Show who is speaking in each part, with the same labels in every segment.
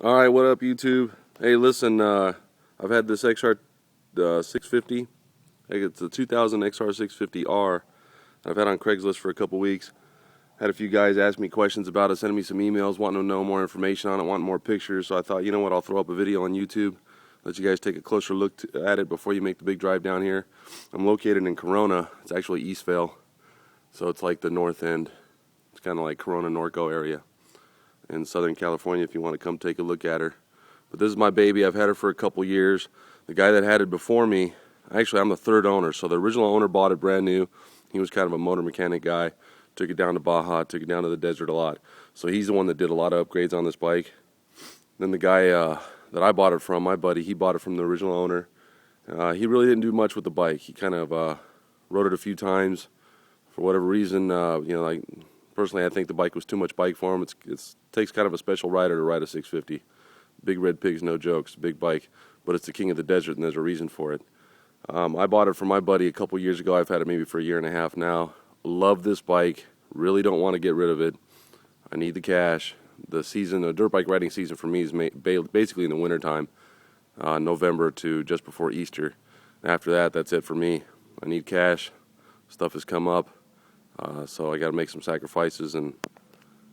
Speaker 1: Alright, what up YouTube? Hey listen, I've had this XR 650. It's a 2000 XR 650R. I've had on Craigslist for a couple weeks. Had a few guys ask me questions about it, sending me some emails, wanting to know more information on it, wanting more pictures. So I thought, you know what, I'll throw up a video on YouTube, let you guys take a closer look at it before you make the big drive down here. I'm located in Corona. It's actually Eastvale, so it's like the north end. It's kind of like Corona, Norco area in Southern California if you want to come take a look at her. But this is my baby. I've had her for a couple years. The guy that had it before me, actually I'm the third owner, so the original owner bought it brand new. He was kind of a motor mechanic guy. Took it down to Baja, took it down to the desert a lot. So he's the one that did a lot of upgrades on this bike. Then the guy that I bought it from, my buddy, he bought it from the original owner. He really didn't do much with the bike. He kind of rode it a few times. For whatever reason, like personally, I think the bike was too much bike for him. It takes kind of a special rider to ride a 650. Big Red Pig's no jokes, big bike, but it's the king of the desert, and there's a reason for it. I bought it from my buddy a couple years ago. I've had it maybe for a year and a half now. Love this bike. Really don't want to get rid of it. I need the cash. The dirt bike riding season for me is basically in the wintertime, November to just before Easter. After that, that's it for me. I need cash. Stuff has come up. So I got to make some sacrifices, and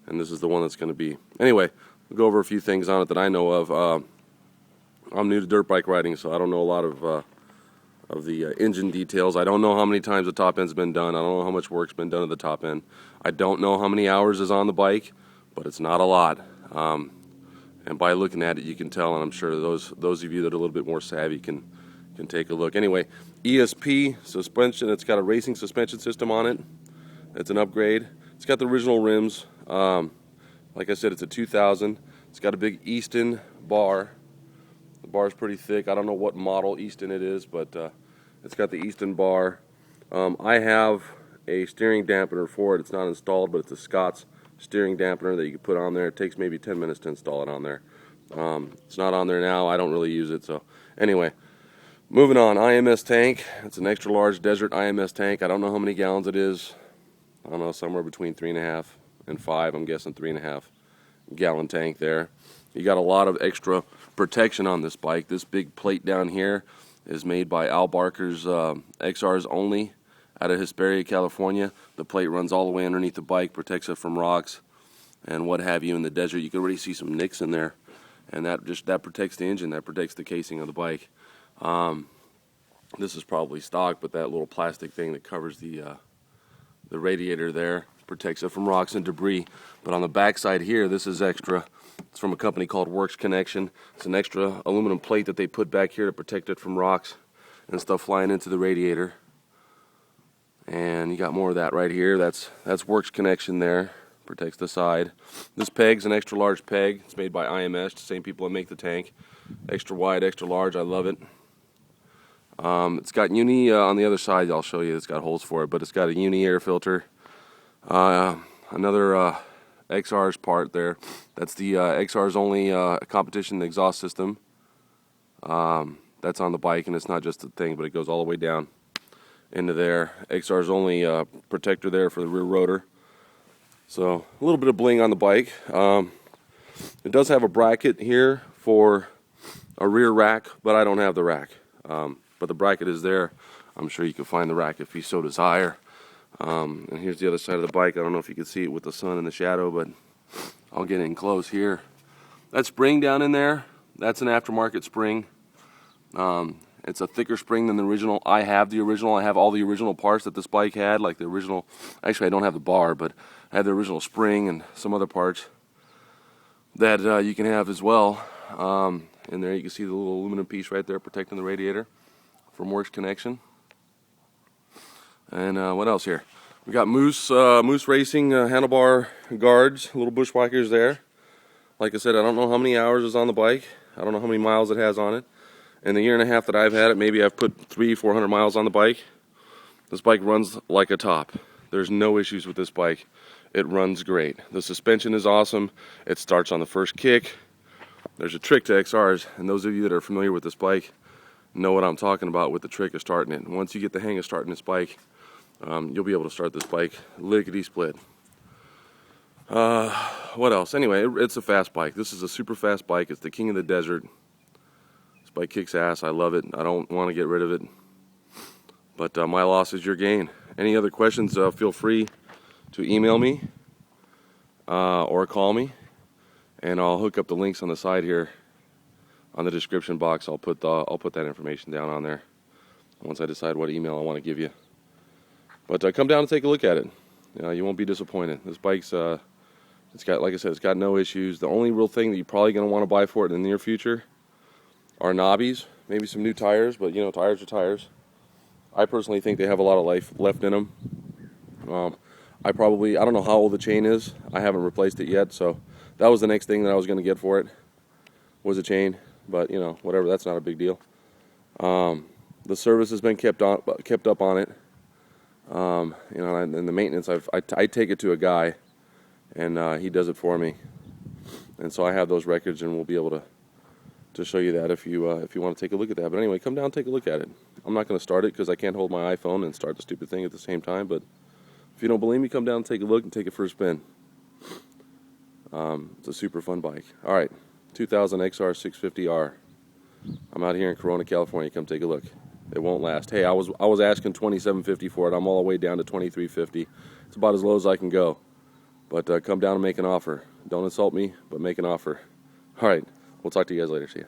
Speaker 1: this is the one that's going to be. Anyway, we'll go over a few things on it that I know of. I'm new to dirt bike riding, so I don't know a lot of the engine details. I don't know how many times the top end's been done. I don't know how much work's been done at the top end. I don't know how many hours is on the bike, but it's not a lot. And by looking at it, you can tell, and I'm sure those of you that are a little bit more savvy can take a look. Anyway, ESP suspension. It's got a racing suspension system on it. It's an upgrade. It's got the original rims. Like I said, it's a 2000. It's got a big Easton bar. The bar is pretty thick. I don't know what model Easton it is, but it's got the Easton bar. I have a steering dampener for it. It's not installed, but it's a Scott's steering dampener that you can put on there. It takes maybe 10 minutes to install it on there. It's not on there now. I don't really use it. So anyway, moving on. IMS tank. It's an extra large desert IMS tank. I don't know how many gallons it is. I don't know, somewhere between 3.5 and 5. I'm guessing 3.5 gallon tank there. You got a lot of extra protection on this bike. This big plate down here is made by Al Barker's XRs only out of Hesperia, California. The plate runs all the way underneath the bike, protects it from rocks and what have you in the desert. You can already see some nicks in there, and that protects the engine, that protects the casing of the bike. This is probably stock, but that little plastic thing that covers the radiator there protects it from rocks and debris. But on the back side here, this is extra. It's from a company called Works Connection. It's an extra aluminum plate that they put back here to protect it from rocks and stuff flying into the radiator. And you got more of that right here. That's Works Connection there. Protects the side. This peg's an extra large peg. It's made by IMS, the same people that make the tank. Extra wide, extra large. I love it. It's got uni on the other side. I'll show you. It's got holes for it, but it's got a uni air filter. Another XR's part there. That's the XR's only competition exhaust system. That's on the bike, and it's not just the thing, but it goes all the way down into there. XR's only protector there for the rear rotor. So a little bit of bling on the bike. It does have a bracket here for a rear rack, but I don't have the rack. But the bracket is there. I'm sure you can find the rack if you so desire. And here's the other side of the bike. I don't know if you can see it with the sun and the shadow, but I'll get in close here. That spring down in there, that's an aftermarket spring. It's a thicker spring than the original. I have the original. I have all the original parts that this bike had, like the original. Actually, I don't have the bar, but I have the original spring and some other parts that you can have as well. In there you can see the little aluminum piece right there protecting the radiator from Works Connection. And what else here? We got Moose Racing handlebar guards, little bushwhackers there. Like I said, I don't know how many hours is on the bike. I don't know how many miles it has on it. In the year and a half that I've had it, maybe I've put 300-400 miles on the bike. This bike runs like a top. There's no issues with this bike. It runs great. The suspension is awesome. It starts on the first kick. There's a trick to XRs, and those of you that are familiar with this bike know what I'm talking about with the trick of starting it. Once you get the hang of starting this bike, you'll be able to start this bike lickety split. what else? Anyway, it's a fast bike. This is a super fast bike. It's the king of the desert. This bike kicks ass. I love it. I don't want to get rid of it. But my loss is your gain. Any other questions, feel free to email me or call me, and I'll hook up the links on the side here on the description box. I'll put that information down on there once I decide what email I want to give you. But come down and take a look at it. You won't be disappointed. This bike's it's got, like I said, it's got no issues. The only real thing that you're probably going to want to buy for it in the near future are knobbies, maybe some new tires, but you know, tires are tires. I personally think they have a lot of life left in them. I don't know how old the chain is. I haven't replaced it yet, so that was the next thing that I was going to get for it, was a chain. But you know, whatever, that's not a big deal. The service has been kept up on it. You know, and the maintenance, I take it to a guy, and he does it for me. And so I have those records, and we'll be able to show you that if you want to take a look at that. But anyway, come down and take a look at it. I'm not going to start it because I can't hold my iPhone and start the stupid thing at the same time. But if you don't believe me, come down and take a look and take it for a spin. It's a super fun bike. All right, 2000 XR 650R. I'm out here in Corona, California. Come take a look. It won't last. Hey, I was asking $27.50 for it. I'm all the way down to $23.50. It's about as low as I can go. But come down and make an offer. Don't insult me, but make an offer. All right, we'll talk to you guys later. See ya.